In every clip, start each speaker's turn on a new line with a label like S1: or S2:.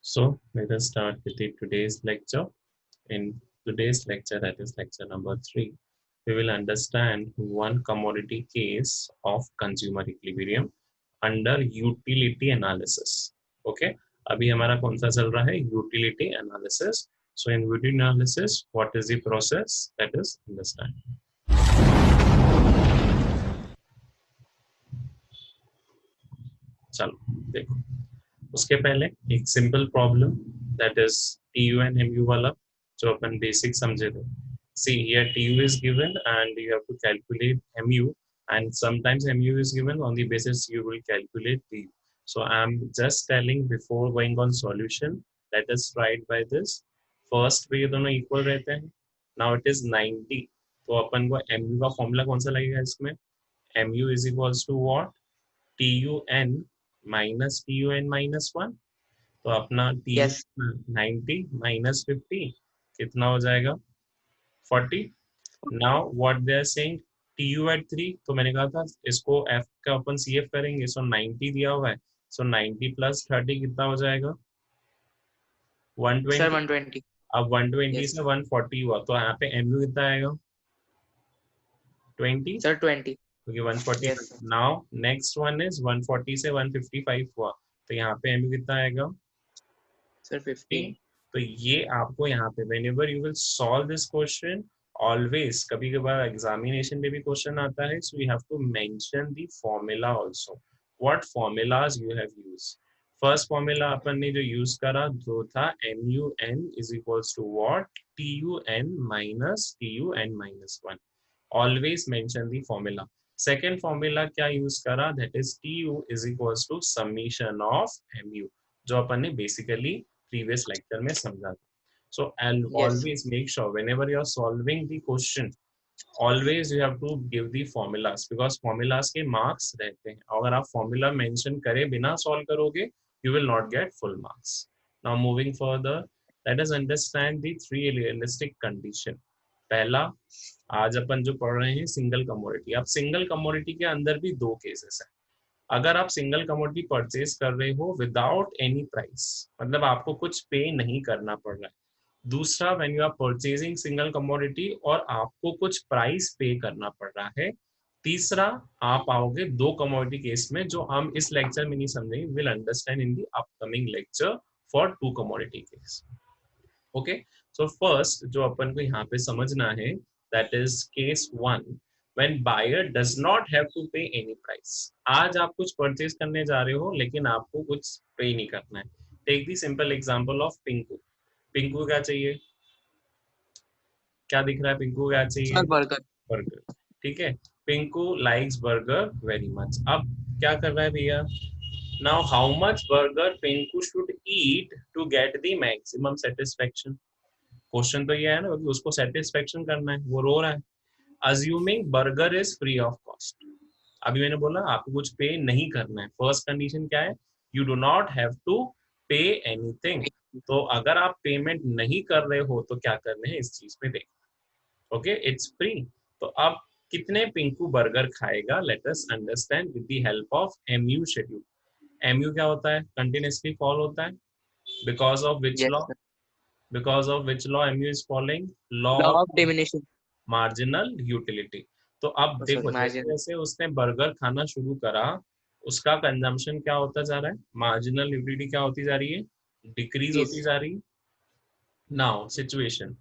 S1: So let us start with today's lecture. In today's lecture, that is lecture number 3, we will understand one commodity case of consumer equilibrium under utility analysis. Okay, अभी हमारा कौन सा चल रहा है? Utility analysis. So in utility analysis, what is the process? That is understand. चलो देखो, उसके पहले एक simple problem that is TU and MU वाला जो अपन बेसिक समझे थे. See here TU is given and you have to calculate MU, and sometimes MU is given on the basis you will calculate TU. So I'm just telling before going on solution, let us write by this. First पे ये दोनों equal रहते हैं. Now it is 90. तो अपन को MU का formula कौन सा लगेगा इसमें? MU is equals to what? TUN minus TUN minus 1. तो अपना TU
S2: Yes,
S1: 90 minus 50 कितना हो जाएगा? 40. Now what they are saying TU at 3. तो मैंने कहा था इसको F का अपन CF करेंगे. सो 90 दिया हुआ है. सो 90 प्लस 30 कितना हो जाएगा?
S2: sir,
S1: 120.
S2: 120.
S1: अब 120
S2: Yes,
S1: से 140 हुआ तो यहाँ पे MU कितना आएगा? 20,
S2: sir, 20.
S1: क्योंकि 140.
S2: Yes, sir.
S1: Now next one is 140 से 155 हुआ तो यहाँ पे MU कितना आएगा?
S2: Sir,
S1: 15.
S2: 15.
S1: तो ये आपको यहाँ पे whenever you will solve this question, always कभी कभार एग्जामिनेशन में भी क्वेश्चन आता है, so you have to mention the formula also. What formulas you have used? First formula अपन ने जो यूज करा जो था MUN is equals to what? TUN minus TUN minus 1. Always mention the formula. Second formula क्या use करा? That is TU is equals to summation of MU, जो अपन ने बेसिकली previous lecture में समझा था. So I'll
S2: Yes,
S1: always make sure whenever you're solving the question, always you have to give the formulas, because formulas के marks रहते हैं. अगर आप formula mention करे बिना solve करोगे, you will not get full marks. Now moving further, let us understand the three realistic condition. पहला, आज अपन जो पढ़ रहे हैं सिंगल कमोडिटी. अब सिंगल कमोडिटी के अंदर भी दो केसेस हैं. अगर आप सिंगल कमोडिटी परचेज कर रहे हो विदाउट एनी प्राइस, मतलब आपको कुछ पे नहीं करना पड़ रहा है. दूसरा, when you are purchasing single commodity और आपको कुछ प्राइस पे करना पड़ रहा है. तीसरा, आप आओगे दो कमोडिटी केस में जो हम इस लेक्चर में नहीं समझेंगे, will understand in the upcoming lecture for two commodity case. Okay, so first जो अपन को यहाँ पे समझना है, that is case one, when buyer does not have to pay any price. आज आप कुछ परचेज करने जा रहे हो लेकिन आपको कुछ पे नहीं करना है. Take the simple example of Pinku. Pinku क्या चाहिए? क्या दिख रहा है? पिंकू क्या चाहिए?
S2: sir, burger.
S1: बर्गर. ठीक है, Pinku likes burger very much. अब क्या कर रहा है भैया? Now how much burger Pinku should eat to get the maximum satisfaction? Question तो ये है ना कि उसको सेटिस्फेक्शन करना है, वो रो रहा है. Assuming burger is free of cost. अभी मैंने बोला आपको कुछ पे नहीं करना है. फर्स्ट कंडीशन क्या है? You do not have to pay anything. तो अगर आप पेमेंट नहीं कर रहे हो तो क्या करने हैं इस चीज पे देखो. Okay, it's free. तो अब कितने पिंकू बर्गर खाएगा? Let us understand with the help of MU schedule. MU क्या होता है? कंटिन्यूअसली फॉल होता है. Because of which
S2: Yes,
S1: law?
S2: sir.
S1: Because of which law MU is following? Law
S2: Law
S1: of
S2: of diminution.
S1: Marginal utility. तो अब
S2: Oh, sorry,
S1: देखो जैसे
S2: margin.
S1: जैसे उसने बर्गर खाना शुरू करा, उसका कंजम्पशन क्या होता जा रहा है? मार्जिनल यूटिलिटी क्या होती जा रही है? डिक्रीज होती
S2: Yes,
S1: जा रही है. Now situation,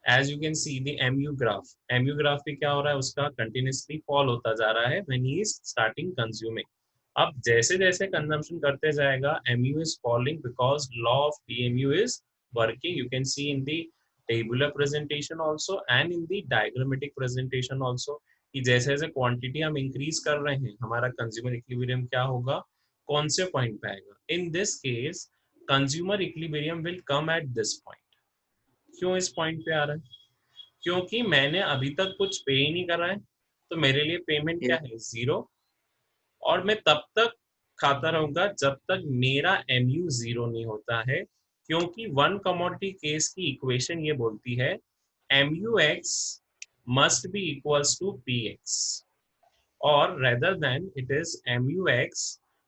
S1: as you can see the MU graph. MU graph पे क्या हो रहा है? उसका continuously fall होता जा रहा है when he is starting consuming. अब जैसे जैसे कंजम्पशन करते जाएगा MU is falling because law of PMU is working. You can see in the tabular presentation also and in the diagrammatic presentation also कि जैसे जैसे क्वांटिटी हम इंक्रीज कर रहे हैं हमारा कंज्यूमर इक्विलिब्रियम क्या होगा? कौन से पॉइंट पे आएगा? In this case consumer equilibrium will come at this point. क्यों इस पॉइंट पे आ रहा है? क्योंकि मैंने अभी तक कुछ पे ही नहीं करा है, तो मेरे लिए पेमेंट क्या
S2: yes,
S1: है? जीरो. और मैं तब तक खाता रहूंगा जब तक मेरा MU जीरो नहीं होता है, क्योंकि वन कमोडिटी केस की इक्वेशन ये बोलती है MUX must be equals to PX, or rather than it is MUX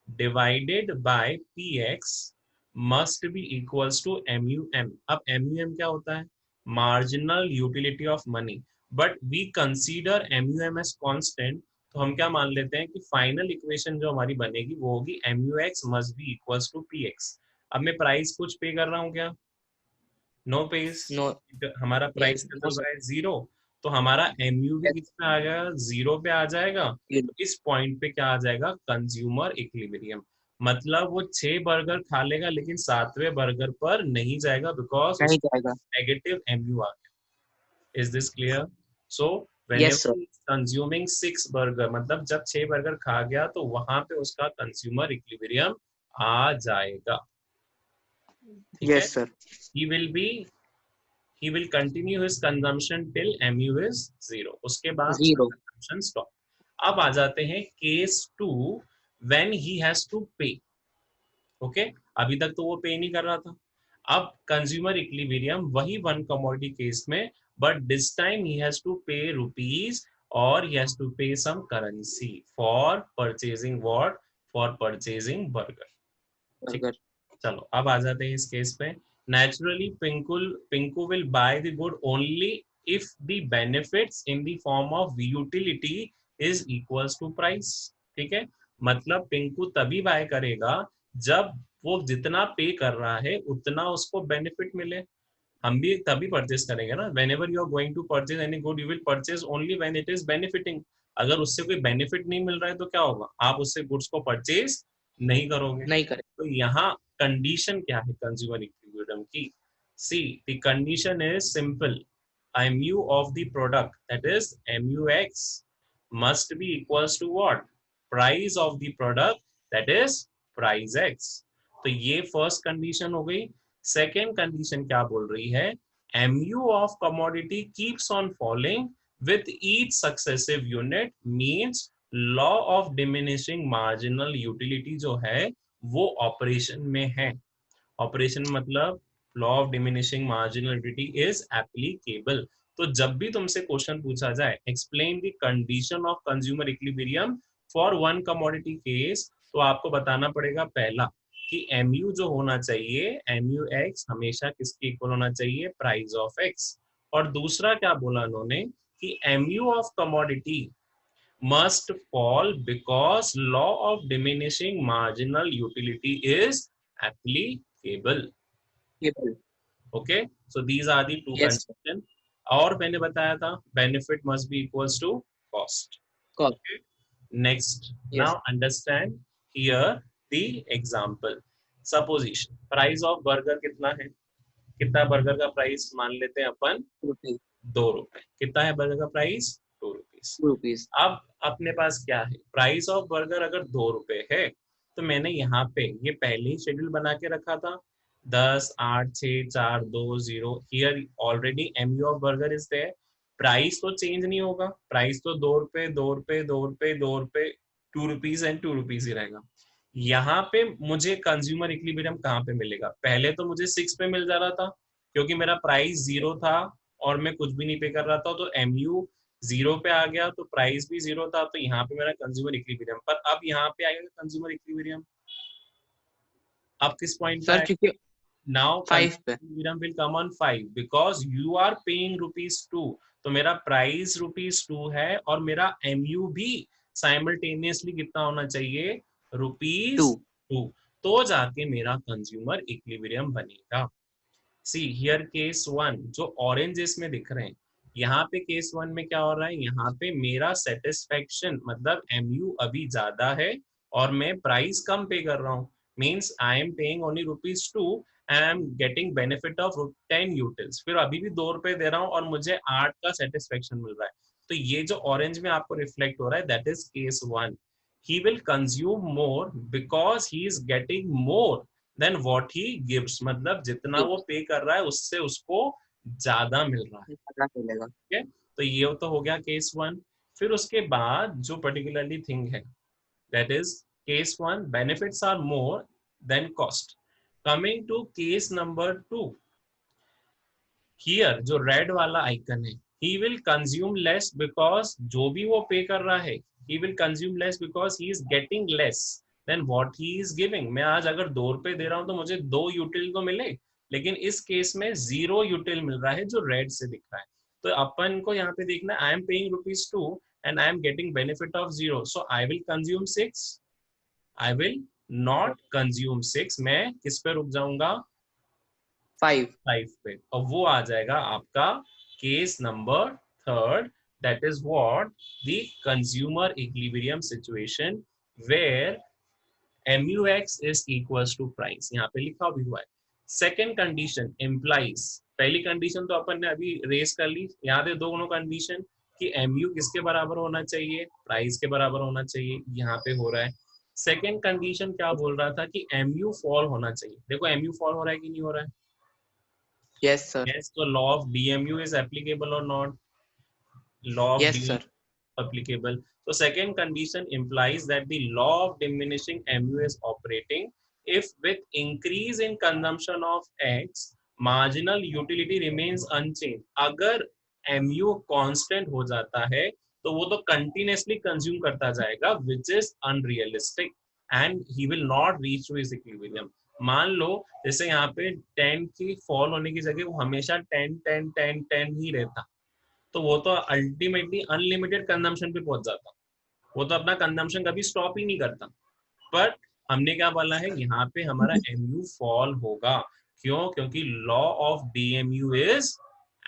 S1: divided by PX must be equals to MUM। अब MUM क्या होता है? Marginal utility of money, but we consider MUM as constant. तो हम क्या मान लेते हैं कि फाइनल इक्वेशन जो हमारी बनेगी वो होगी MUX must be equals to PX। अब मैं प्राइस कुछ पे कर रहा हूँ क्या? No page.
S2: नो।
S1: हमारा प्राइस
S2: यस,
S1: क्या
S2: नो
S1: चल
S2: सर।
S1: रहा है? 0। तो हमारा MU भी किस पे आ जाएगा? 0 पे आ जाएगा। तो इस पॉइंट पे क्या आ जाएगा? Consumer equilibrium. मतलब वो 6 बर्गर खा लेगा लेकिन 7वें बर्गर पर नहीं जाएगा, बिकॉज
S2: नहीं
S1: उसको
S2: जाएगा।
S1: नेगेटिव MU आ गया। Is this clear? So
S2: yes sir.
S1: whenever consuming 6 burger, मतलब जब 6 बर्गर खा गया तो वहां पे उसका कंज्यूमर इक्विलिब्रियम आ जाएगा। ठीक है?
S2: Yes sir.
S1: he will be he will continue his consumption till MU is 0। उसके बाद उसका
S2: 0।
S1: consumption stop। अब आ जाते हैं case 2, when he has to pay। Okay, अभी तक तो वो पे नहीं कर रहा था। अब कंज्यूमर इक्विलिब्रियम वही वन कमोडिटी केस में, but this time he has to pay rupees, और he has to pay some currency for purchasing what? For purchasing burger। ठीक
S2: बर्गर।
S1: है, चलो अब आ जाते हैं इस केस पे। Naturally Pinku will buy the good only if the benefits in the form of utility is equals to price. ठीक है, मतलब पिंकू तभी बाय करेगा जब वो जितना पे कर रहा है उतना उसको बेनिफिट मिले। हम भी तभी परचेज करेंगे ना। Whenever you are going to purchase any good, you will purchase only when it is benefiting. अगर उससे कोई बेनिफिट नहीं मिल रहा है तो क्या होगा? आप उससे गुड्स को परचेज नहीं करोगे।
S2: नहीं करे।
S1: तो यहाँ कंडीशन क्या है कंज्यूमर इक्विलिब्रियम की? See, the condition is simple. MU of the product, that is MUX, must be equals to what? Price of the product, that is price X। तो ये फर्स्ट कंडीशन हो गई। सेकेंड कंडीशन क्या बोल रही है? MU of commodity keeps on falling with each successive unit, means law of diminishing marginal utility जो है वो ऑपरेशन में है। ऑपरेशन मतलब law of diminishing marginal utility is applicable. तो जब भी तुमसे क्वेश्चन पूछा जाए explain the condition of consumer equilibrium for one commodity case, तो आपको बताना पड़ेगा पहला कि MU जो होना चाहिए, MUX हमेशा किसके इक्वल होना चाहिए? Price of X। और दूसरा क्या बोला उन्होंने कि MU of commodity must fall because law of diminishing marginal utility is applicable।
S2: Cable.
S1: Okay, so these are the two
S2: yes sir.
S1: conditions। और मैंने बताया था benefit must be equals to cost।
S2: Call.
S1: Okay, next,
S2: yes.
S1: now understand here the example। supposition price of burger कितना है? कितना burger का price मान लेते हैं अपन?
S2: रुपीज।
S1: 2 रुपए। कितना है बर्गर का प्राइस? 2 रुपीज।
S2: 2 रुपीज।
S1: अब अपने पास क्या है? प्राइस ऑफ बर्गर अगर 2 रुपए है तो मैंने यहाँ पे ये पहले ही शेड्यूल बना के रखा था, 10, 8, 6, 4, 2, 0। Here already MU of burger is there. Price तो चेंज नहीं होगा, प्राइस तो 2 रुपए 2 रुपए 2 रुपए 2 रुपए, 2 रुपीज एंड 2 रुपीज ही रहेगा। यहाँ पे मुझे कंज्यूमर इक्विलिब्रियम कहाँ पे मिलेगा? पहले तो मुझे 6 पे मिल जा रहा था क्योंकि मेरा प्राइस 0 था और मैं कुछ भी नहीं पे कर रहा था, तो MU 0 पे आ गया तो प्राइस भी 0 था, तो यहाँ पे मेरा कंज्यूमर इक्विलिब्रियम। पर अब यहाँ पे आएगा कंज्यूमर इक्विलिब्रियम, अब किस पॉइंट पे
S2: सर
S1: आएगा?
S2: क्योंकि
S1: नाउ
S2: 5 पे।
S1: Consumer equilibrium will come on 5 because you are paying ₹2। तो मेरा प्राइस ₹2 है और मेरा MU भी साइमल्टेनियसली कितना होना चाहिए?
S2: टू।
S1: ₹2। तो जाके मेरा कंज्यूमर इक्विलिब्रियम बनेगा। सी हियर केस 1 जो ऑरेंजेस में दिख रहे हैं, यहाँ पे केस 1 में क्या हो रहा है? यहाँ पे मेरा सेटिस्फेक्शन मतलब MU अभी ज्यादा है और मैं प्राइस कम पे कर रहा हूँ, means I am paying only ₹2 and I am getting benefit of 10 utils. फिर अभी भी 2 रुपए दे रहा हूँ और मुझे 8 का सेटिस्फेक्शन मिल रहा है। तो ये जो ऑरेंज में आपको रिफ्लेक्ट हो रहा है that is case 1। he will consume more because he is getting more than what he gives, मतलब जितना वो पे कर रहा है उससे उसको ज्यादा मिल रहा है।
S2: पता चलेगा।
S1: ठीक है, तो ये तो हो गया केस 1। फिर उसके बाद जो पर्टिकुलरली थिंग है that is case 1 benefits are more than cost. Coming to case number 2, here जो रेड वाला आइकन है, he will consume less because जो भी वो पे कर रहा है, he will consume less because he is getting less. Than what he is giving. मैं आज अगर 2 रुपए दे रहा हूँ तो मुझे 2 यूटिल तो मिले, लेकिन इस केस में 0 यूटिल मिल रहा है जो रेड से दिख रहा है। तो अपन को यहाँ पे देखना, I am paying ₹2 and I am getting benefit of 0, so I will consume 6, I will not consume 6, मैं किस पे रुक जाऊंगा?
S2: 5.
S1: 5 पे। और वो आ जाएगा आपका case number 3rd, that is what the consumer equilibrium situation where MUX is equals to price, यहाँ पे लिखा भी हुआ है। सेकेंड कंडीशन implies, पहली कंडीशन तो अपन ने अभी रेस कर ली, यहाँ पे दोनों कंडीशन कि MU किसके बराबर होना चाहिए? प्राइस के बराबर होना चाहिए, यहाँ पे हो रहा है। सेकेंड कंडीशन क्या बोल रहा था कि MU फॉल होना चाहिए। देखो MU फॉल हो रहा है कि नहीं हो रहा है?
S2: Yes, sir.
S1: Yes, so law of DMU is applicable or not? Law of
S2: Yes,
S1: DMU
S2: sir.
S1: applicable. So second condition implies that the law of diminishing MU is operating if with increase in consumption of X, marginal utility remains unchanged. अगर MU constant हो जाता है तो वो तो continuously consume करता जाएगा, which is unrealistic and he will not reach to his equilibrium. मान लो जैसे यहाँ पे 10 की फॉल होने की जगह वो हमेशा 10 10 10 10 ही रहता, तो वो तो अल्टीमेटली अनलिमिटेड कंजम्पशन पे पहुंच जाता, वो तो अपना कंजम्पशन कभी स्टॉप ही नहीं करता। पर हमने क्या बोला है, यहाँ पे हमारा MU फॉल होगा। क्यों? क्योंकि law of DMU is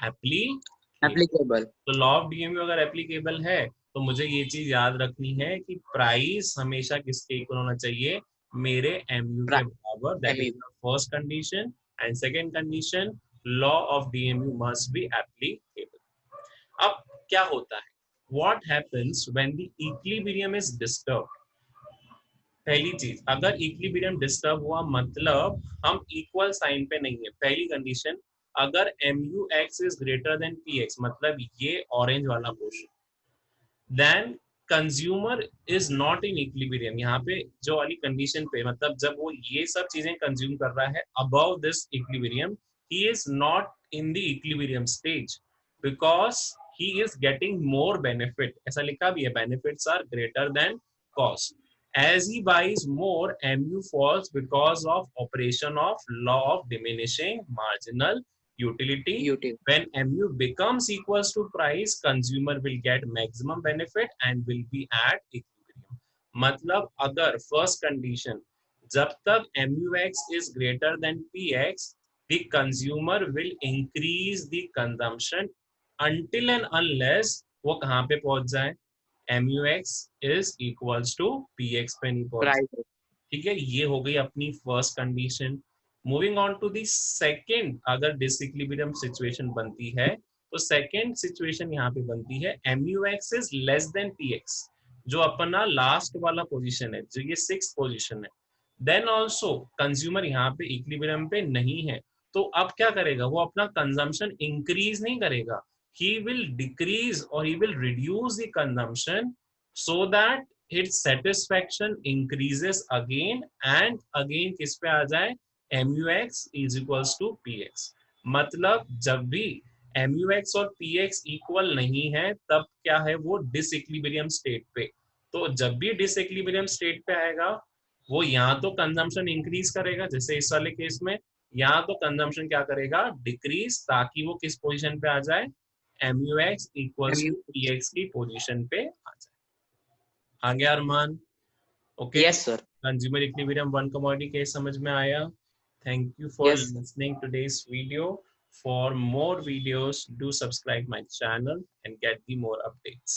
S1: applicable.
S2: Applicable.
S1: तो लॉ ऑफ DMU अगर एप्लीकेबल है तो मुझे ये चीज याद रखनी है कि प्राइस हमेशा किसके इक्वल होना चाहिए? मेरे MU के
S2: Right.
S1: बराबर। That is
S2: MU.
S1: The first condition. And second condition, law of DMU must be applicable. अब क्या होता है, what happens when the equilibrium is disturbed? पहली चीज, अगर इक्विलिब्रियम डिस्टर्ब हुआ मतलब हम इक्वल साइन पे नहीं है। पहली कंडीशन, अगर MUX is greater than PX, मतलब ये ऑरेंज वाला portion, then consumer is not in equilibrium. यहाँ पे जो वाली कंडीशन पे, मतलब जब वो ये सब चीजें कंज्यूम कर रहा है above this equilibrium, he is not in the equilibrium stage because he is getting more benefit. ऐसा लिखा भी है, benefits are greater than cost. As he buys more, MU falls because of operation of law of diminishing marginal utility.
S2: Util.
S1: When MU becomes equals to price, consumer will get maximum benefit and will be at equilibrium. मतलब अगर first condition, जब तक MUX is greater than PX, the consumer will increase the consumption until and unless वो कहाँ पे पहुंच जाए? MUX is equals to PX पे नहीं पहुंच।
S2: Right.
S1: ठीक है, ये हो गई अपनी first condition. Moving on to the second, अगर डिसइक्विलिब्रियम सिचुएशन बनती है तो सेकेंड सिचुएशन यहाँ पे बनती है MUX is less than PX, जो अपना लास्ट वाला पोजीशन है, जो ये 6th पोजीशन है। देन ऑल्सो कंज्यूमर यहाँ पे इक्विलिब्रियम पे नहीं है, तो अब क्या करेगा? वो अपना कंजम्पशन इंक्रीज नहीं करेगा, he will decrease or he will reduce the consumption so that its satisfaction increases again and again किस पे आ जाए? MUX is equals to PX। मतलब जब भी MUX और PX इक्वल नहीं है तब क्या है? वो डिसइक्विलिब्रियम स्टेट पे। तो जब भी डिसइक्विलिब्रियम स्टेट पे आएगा वो यहाँ तो कंजम्पशन इंक्रीज करेगा, जैसे इस वाले केस में, यहाँ तो कंजम्पशन क्या करेगा? डिक्रीज, ताकि वो किस पोजीशन पे आ जाए? MUX equals to
S2: MU.
S1: PX की पोजीशन पे आ जाए। आगे Armaan, okay?
S2: Yes, sir.
S1: Consumer equilibrium one commodity case समझ में आया? Thank you for
S2: Yes, sir.
S1: Listening today's video. For more videos, do subscribe my channel and get the more updates.